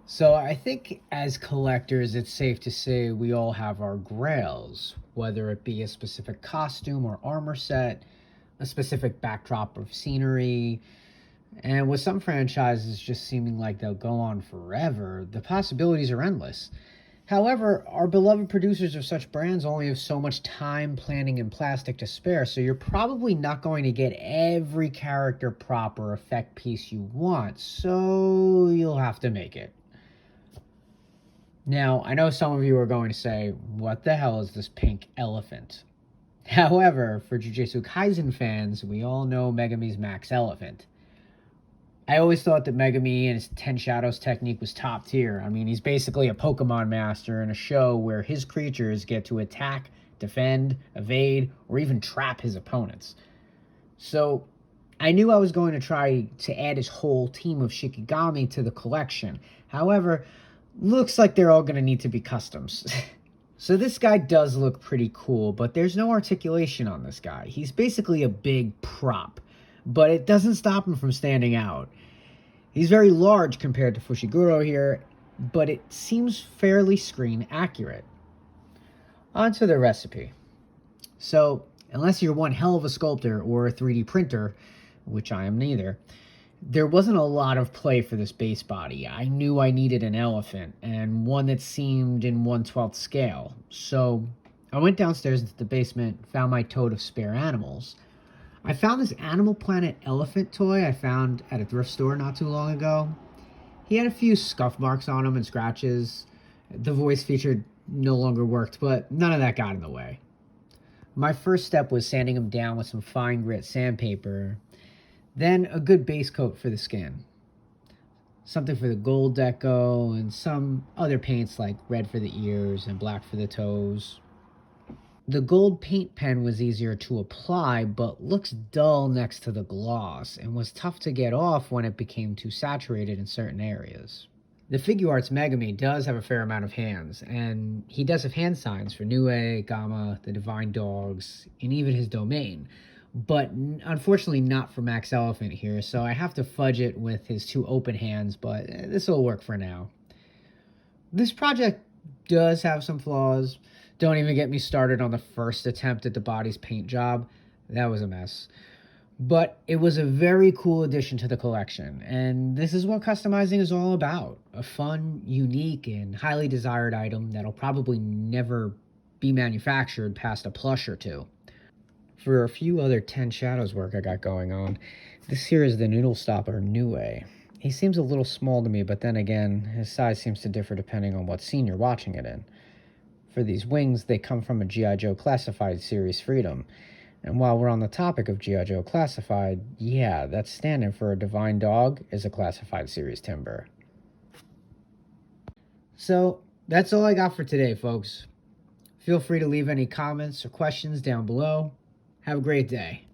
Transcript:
So I think as collectors, it's safe to say we all have our grails, whether it be a specific costume or armor set, a specific backdrop of scenery. And with some franchises just seeming like they'll go on forever, the possibilities are endless. However, our beloved producers of such brands only have so much time, planning, and plastic to spare, so you're probably not going to get every character, prop, or effect piece you want, so you'll have to make it. Now, I know some of you are going to say, what the hell is this pink elephant? However, for Jujutsu Kaisen fans, we all know Megami's Max Elephant. I always thought that Megami and his Ten Shadows technique was top tier. I mean, he's basically a Pokemon master in a show where his creatures get to attack, defend, evade, or even trap his opponents. So, I knew I was going to try to add his whole team of Shikigami to the collection. However, looks like they're all going to need to be customs. So this guy does look pretty cool, but there's no articulation on this guy. He's basically a big prop, but it doesn't stop him from standing out. He's very large compared to Fushiguro here, but it seems fairly screen accurate. On to the recipe. So, unless you're one hell of a sculptor or a 3D printer, which I am neither, there wasn't a lot of play for this base body. I knew I needed an elephant, and one that seemed in 1/12 scale. So I went downstairs into the basement, found my tote of spare animals. I found this Animal Planet elephant toy I found at a thrift store not too long ago. He had a few scuff marks on him and scratches. The voice feature no longer worked, but none of that got in the way. My first step was sanding him down with some fine grit sandpaper, then a good base coat for the skin. Something for the gold deco, and some other paints like red for the ears and black for the toes. The gold paint pen was easier to apply, but looks dull next to the gloss, and was tough to get off when it became too saturated in certain areas. The Figure Arts Megami does have a fair amount of hands, and he does have hand signs for Nue, Gamma, the Divine Dogs, and even his domain. But unfortunately not for Max Elephant here, so I have to fudge it with his two open hands, but this will work for now. This project does have some flaws. Don't even get me started on the first attempt at the body's paint job. That was a mess. But it was a very cool addition to the collection, and this is what customizing is all about. A fun, unique, and highly desired item that'll probably never be manufactured past a plush or two. For a few other Ten Shadows work I got going on, this here is the Noodle Stopper Nue. He seems a little small to me, but then again, his size seems to differ depending on what scene you're watching it in. For these wings, they come from a G.I. Joe Classified series Freedom. And while we're on the topic of G.I. Joe Classified, yeah, that stand-in for a Divine Dog is a Classified series Timber. So, that's all I got for today, folks. Feel free to leave any comments or questions down below. Have a great day.